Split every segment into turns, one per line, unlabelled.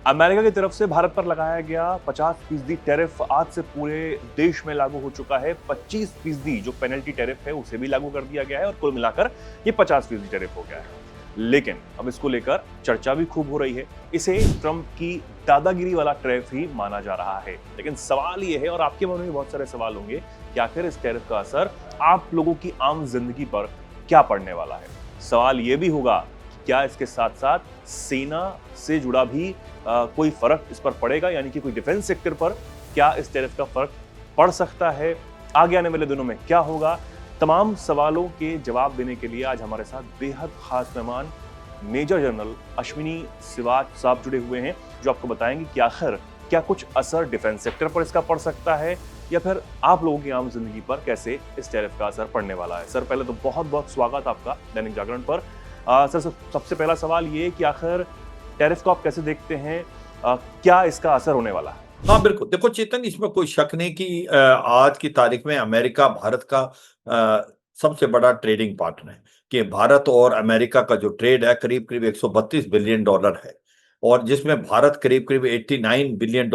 America की तरफ से भारत पर लगाया गया 50% टैरिफ आज से पूरे देश में लागू हो चुका है। 25% जो पेनल्टी टैरिफ है उसे भी लागू कर दिया गया है और कुल मिलाकर ये 50% टैरिफ हो गया है। लेकिन अब इसको लेकर चर्चा भी खूब हो रही है। इसे ट्रंप की दादागिरी वाला टैरिफ ही माना जा रहा है। लेकिन सवाल ये है और आपके मन में भी बहुत सारे सवाल होंगे कि आखिर इस टैरिफ का असर आप लोगों की आम जिंदगी पर क्या पड़ने वाला है। सवाल ये भी होगा कि क्या इसके साथ साथ सेना से जुड़ा भी कोई फर्क इस पर पड़ेगा, यानी कि कोई डिफेंस सेक्टर पर क्या इस टैरिफ का फर्क पड़ सकता है, आगे आने वाले दिनों में क्या होगा। तमाम सवालों के जवाब देने के लिए आज हमारे साथ बेहद खास मेहमान मेजर जनरल अश्विनी सिवाच साहब जुड़े हुए हैं, जो आपको बताएंगे कि आखिर क्या कुछ असर डिफेंस सेक्टर पर इसका पड़ सकता है या फिर आप लोगों की आम जिंदगी पर कैसे इस टैरिफ का असर पड़ने वाला है। सर, पहले तो बहुत बहुत स्वागत आपका दैनिक जागरण पर। सर, सबसे पहला सवाल ये कि आखिर टैरिफ को आप कैसे देखते हैं, क्या इसका असर होने वाला है?
हाँ, बिल्कुल। देखो चेतन, इसमें कोई शक नहीं कि आज की तारीख में अमेरिका भारत का सबसे बड़ा ट्रेडिंग पार्टनर है। कि भारत और अमेरिका का जो ट्रेड है करीब-करीब $132 बिलियन है और जिसमें भारत करीब-करीब $89 बिलियन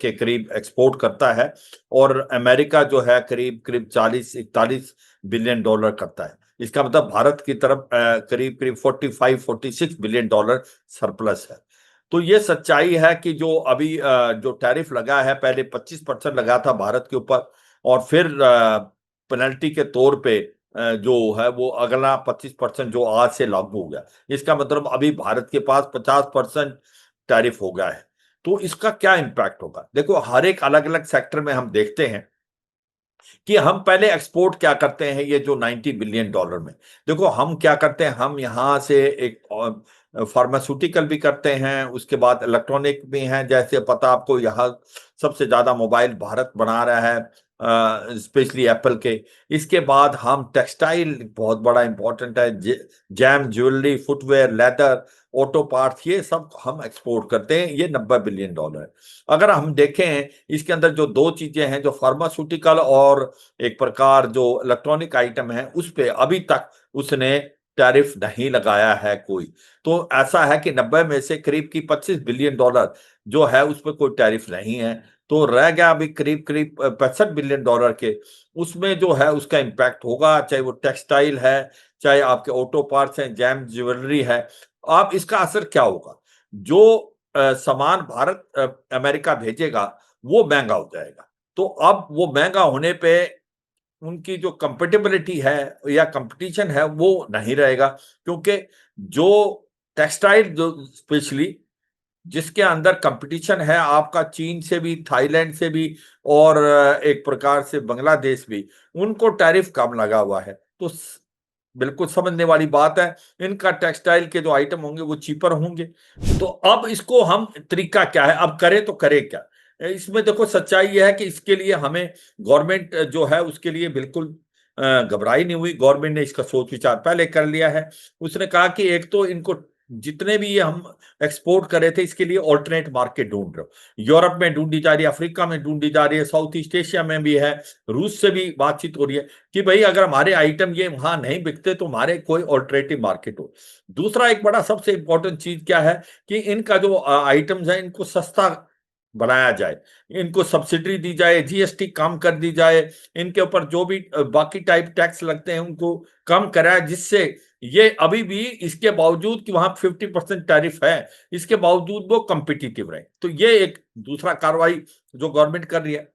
के करीब एक्सपोर्ट करता है और अमेरिका जो है करीब-करीब 40-41 बिलियन डॉलर करता है। इसका मतलब भारत की तरफ करीब-करीब 45-46 बिलियन डॉलर सरप्लस है। तो ये सच्चाई है कि जो अभी जो टैरिफ लगा है, पहले 25% लगा था भारत के ऊपर और फिर पेनल्टी के तौर पे जो है वो अगला 25% जो आज से लागू हो गया। इसका मतलब अभी भारत के पास 50% टैरिफ हो गया है। तो इसका क्या इम्पैक्ट होगा? देखो, हर एक अलग-अलग सेक्टर में हम देखते हैं कि हम पहले एक्सपोर्ट क्या करते हैं ये जो $90 बिलियन में। देखो, हम क्या करते हैं, हम यहाँ से एक फार्मास्यूटिकल भी करते हैं, उसके बाद इलेक्ट्रॉनिक भी हैं, जैसे पता आपको यहाँ सबसे ज़्यादा मोबाइल भारत बना रहा है, स्पेशली एप्पल के। इसके बाद हम टेक्सटाइल बहुत बड़ा इम्पोर्टेंट है, jam, jewellery, footwear, leather, auto parts, ये सब हम एक्सपोर्ट करते हैं, ये $90 बिलियन है। अगर हम देखें इसके अंदर जो 2 चीज़ें हैं, जो फार्मास्यूटिकल और एक प्रकार जो इलेक्ट्रॉनिक आइटम है, उस पे अभी तक उसने टैरिफ नहीं लगाया है कोई। तो ऐसा है कि 90 में से करीब की $25 बिलियन जो है उस पे कोई टैरिफ नहीं है। तो रह गया अभी करीब-करीब $65 बिलियन के, उसमें जो है उसका इम्पैक्ट होगा, चाहे वो टेक्सटाइल है, चाहे आपके ऑटो पार्ट्स हैं, जेम ज्वेलरी है। अब इसका असर क्या होगा? जो सामान भारत अमेरिका भेजेगा, वो महँगा हो जाएगा। तो अब वो महँगा होने पे उनकी जो कंपैटिबिलिटी है या कॉम्पिटिशन है वो नहीं रहेगा, क्योंकि जो टेक्सटाइल जो स्पेशली जिसके अंदर कंपटीशन है आपका चीन से भी, थाईलैंड से भी और एक प्रकार से बांग्लादेश भी, उनको टैरिफ कम लगा हुआ है। तो बिल्कुल समझने वाली बात है, इनका टेक्सटाइल के जो आइटम होंगे वो चीपर होंगे। तो अब इसको हम तरीका क्या है, अब करें तो करें क्या? इसमें देखो सच्चाई ये है कि इसके लिए हमें गवर्नमेंट जो है उसके लिए बिल्कुल घबराई नहीं हुई। गवर्नमेंट ने इसका सोच विचार पहले कर लिया है। उसने कहा कि एक तो इनको जितने भी ये हम एक्सपोर्ट कर रहे थे इसके लिए अल्टरनेट मार्केट ढूंढ रहे हो। यूरोप में ढूंढी जा रही है, अफ्रीका में ढूंढी जा रही है, साउथ ईस्ट एशिया में भी है, रूस से भी बातचीत हो रही है कि भाई अगर हमारे आइटम ये वहां नहीं बिकते तो हमारे कोई ऑल्टरनेटिव मार्केट हो। दूसरा एक बड़ा सबसे इंपॉर्टेंट चीज क्या है कि इनका जो आइटम्स है इनको सस्ता बनाया जाए, इनको सब्सिडी दी जाए, जीएसटी कम कर दी जाए, इनके ऊपर जो भी बाकी टाइप टैक्स लगते हैं उनको कम कराया, जिससे ये अभी भी इसके बावजूद कि वहां 50% टैरिफ है, इसके बावजूद वो कम्पिटिटिव रहे। तो ये एक दूसरा कार्रवाई जो गवर्नमेंट कर रही है।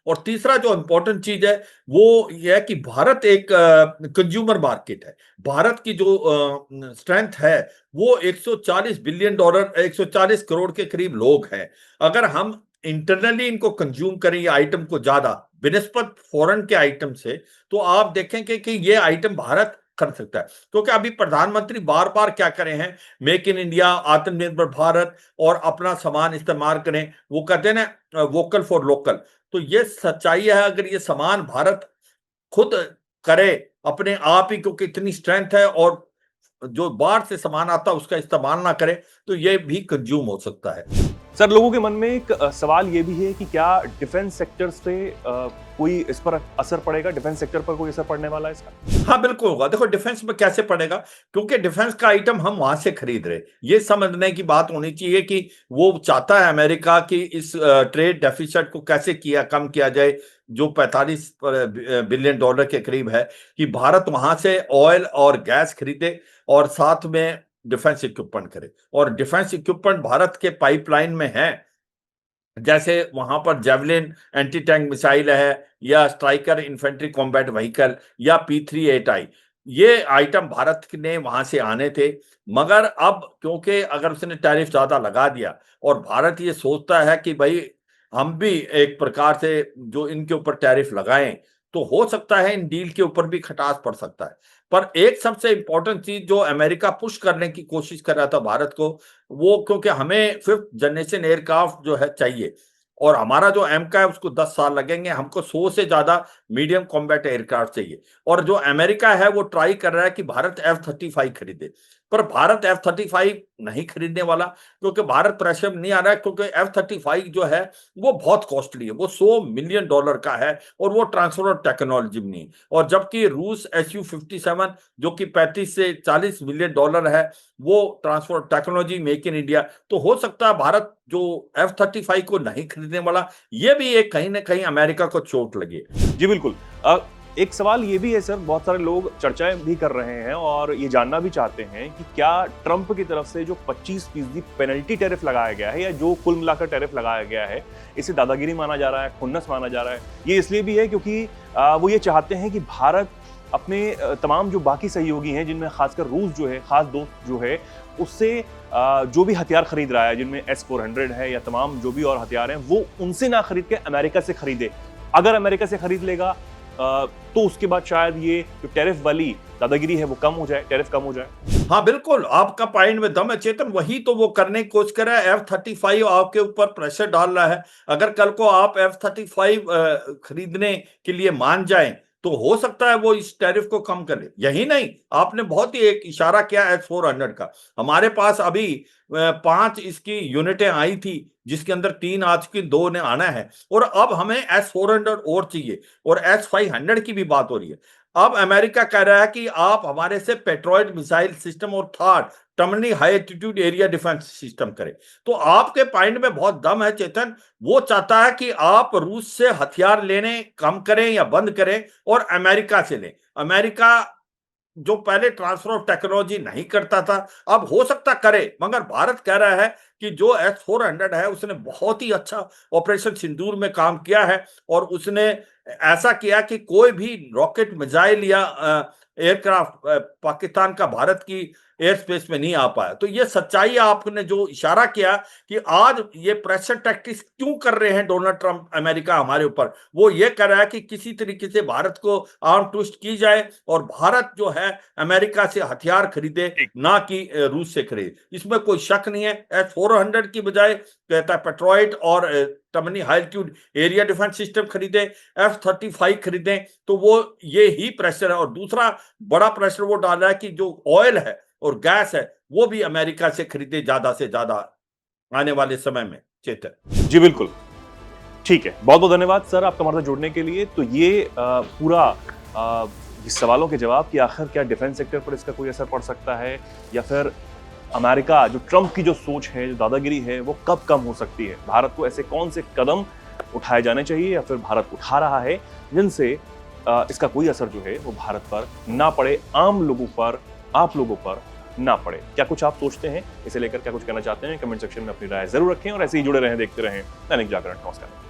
और तीसरा जो इंपॉर्टेंट चीज है वो ये है कि भारत एक कंज्यूमर मार्केट है। भारत की जो स्ट्रेंथ है वो $140 बिलियन, 140 करोड़ के करीब लोग हैं। अगर हम इंटरनली इनको कंज्यूम करें ये आइटम को ज्यादा बिनस्पत फॉरेन के आइटम से, तो आप देखेंगे कि ये आइटम भारत कर सकता है। क्योंकि अभी प्रधानमंत्री बार बार क्या करे हैं, मेक इन इंडिया, आत्मनिर्भर भारत और अपना सामान इस्तेमाल करें। वो कहते हैं ना वोकल फॉर लोकल। तो ये सच्चाई है, अगर ये सामान भारत खुद करे अपने आप ही, क्योंकि इतनी स्ट्रेंथ है, और जो बाहर से सामान आता है उसका इस्तेमाल ना करे, तो ये भी कंज्यूम हो सकता है।
सर, लोगों के मन में एक सवाल ये भी है कि क्या डिफेंस सेक्टर से कोई इस पर असर पड़ेगा? डिफेंस सेक्टर पर कोई असर पड़ने वाला है इसका?
हाँ, बिल्कुल होगा। देखो डिफेंस में कैसे पड़ेगा? क्योंकि डिफेंस का आइटम हम वहाँ से खरीद रहे हैं। ये समझने की बात होनी चाहिए कि वो चाहता है अमेरिका कि इस ट्रेड डेफिसिट को कैसे कम किया जाए, जो 45 बिलियन डॉलर के करीब है, कि भारत वहाँ से ऑयल और गैस खरीदे और साथ में डिफेंस इक्विपमेंट करे। और डिफेंस इक्विपमेंट भारत के पाइपलाइन में है, जैसे वहां पर जेवलिन एंटी टैंक मिसाइल है, या स्ट्राइकर इन्फेंट्री कॉम्बैट व्हीकल, या P-38I। ये आइटम भारत ने वहां से आने थे। मगर अब क्योंकि अगर उसने टैरिफ ज्यादा लगा दिया और भारत ये सोचता है कि भाई हम भी एक प्रकार से जो इनके ऊपर टैरिफ लगाएं, तो हो सकता है इन डील के ऊपर भी खटास पड़ सकता है। पर एक सबसे इंपॉर्टेंट चीज जो अमेरिका पुश करने की कोशिश कर रहा था भारत को, वो क्योंकि हमें 5th जनरेशन एयरक्राफ्ट जो है चाहिए, और हमारा जो एमका है उसको 10 साल लगेंगे, हमको 100 से ज्यादा मीडियम कॉम्बैट एयरक्राफ्ट चाहिए। और जो अमेरिका है वो ट्राई कर रहा है कि भारत F-35 खरीदे, पर भारत F-35 नहीं खरीदने वाला, क्योंकि भारत प्रेशर में नहीं आ रहा है, क्योंकि F-35 जो है वो बहुत कॉस्टली है, वो $100 मिलियन का है, और वो ट्रांसफर टेक्नोलॉजी में नहीं है। और जबकि रूस Su-57 जो कि 35 से $40 मिलियन है, वो transfer technology make in India. तो हो सकता है भारत जो F-35 को नहीं खरीदने वाला, ये भी एक कहीं ना कहीं अमेरिका को चोट लगी।
जी बिल्कुल। एक सवाल ये भी है सर, बहुत सारे लोग चर्चाएं भी कर रहे हैं और ये जानना भी चाहते हैं कि क्या ट्रंप की तरफ से जो 25% पेनल्टी टैरिफ लगाया गया है, या जो कुल मिलाकर टैरिफ लगाया गया है, इसे दादागिरी माना जा रहा है, खुन्नस माना जा रहा है? ये इसलिए भी है क्योंकि वो ये चाहते हैं कि भारत अपने तमाम जो बाकी सहयोगी हैं, जिनमें खासकर रूस जो है, खास दोस्त जो है, उससे जो भी हथियार खरीद रहा है, जिनमें S-400 है या तमाम जो भी और हथियार हैं, वो उनसे ना खरीद के अमेरिका से खरीदे। अगर अमेरिका से खरीद लेगा तो उसके बाद शायद ये जो टैरिफ वाली दादागिरी है वो कम हो जाए, टैरिफ कम हो जाए।
हाँ बिल्कुल, आपका पॉइंट में दम है चेतन। वही तो वो करने की कोशिश कर रहा है। F-35 आपके ऊपर प्रेशर डाल रहा है। अगर कल को आप F-35 खरीदने के लिए मान जाएं, तो हो सकता है वो इस टैरिफ को कम कर ले। यही नहीं, आपने बहुत ही एक इशारा किया S-400 का। हमारे पास अभी 5 इसकी यूनिटें आई थी, जिसके अंदर 3 आ चुकी, 2 ने आना है, और अब हमें S-400 और चाहिए, और S-500 की भी बात हो रही है। अब अमेरिका कह रहा है कि आप हमारे से पेट्रोइड मिसाइल सिस्टम और THAAD terminal high altitude area defence system करें। तो आपके पॉइंट में बहुत दम है चेतन। वो चाहता है कि आप रूस से हथियार लेने कम करें या बंद करें और अमेरिका से लें। अमेरिका जो पहले ट्रांसफर ऑफ टेक्नोलॉजी नहीं करता था, अब हो सकता करे, मगर भारत कह रहा है कि जो S-400 है उसने बहुत ही अच्छा ऑपरेशन सिंदूर में काम किया है, और उसने ऐसा किया कि कोई भी रॉकेट मिसाइल या एयरक्राफ्ट पाकिस्तान का भारत की एयर स्पेस में नहीं आ पाया। तो ये सच्चाई आपने जो इशारा किया कि आज ये प्रेशर टैक्टिक्स क्यों कर रहे हैं डोनाल्ड ट्रंप अमेरिका हमारे ऊपर, वो ये कर रहा है कि किसी तरीके से भारत को आर्म ट्विस्ट की जाए और भारत जो है अमेरिका से हथियार खरीदे, ना कि रूस से खरीदे। इसमें कोई शक नहीं है। S-400 की बजाय कहता है पेट्रोइड और terminal high altitude area defence system खरीदे, F-35 खरीदें, तो वो ये ही प्रेशर है। और दूसरा बड़ा प्रेशर वो डाल रहा है कि जो ऑयल है और गैस है, वो भी अमेरिका से खरीदे ज्यादा से ज्यादा आने वाले समय में। चेतन
जी बिल्कुल, ठीक है। बहुत बहुत धन्यवाद सर आपका हमारे साथ जुड़ने के लिए। तो ये पूरा इस सवालों के जवाब कि आखिर क्या डिफेंस सेक्टर पर इसका कोई असर पड़ सकता है, या फिर अमेरिका जो ट्रंप की जो सोच है, जो दादागिरी है, वो कब कम हो सकती है, भारत को ऐसे कौन से कदम उठाए जाने चाहिए या फिर भारत उठा रहा है जिनसे इसका कोई असर जो है वो भारत पर ना पड़े, आम लोगों पर, आप लोगों पर ना पड़े। क्या कुछ आप सोचते हैं, इसे लेकर क्या कुछ कहना चाहते हैं, कमेंट सेक्शन में अपनी राय जरूर रखें और ऐसे ही जुड़े रहें, देखते रहें दैनिक जागरण। नमस्कार।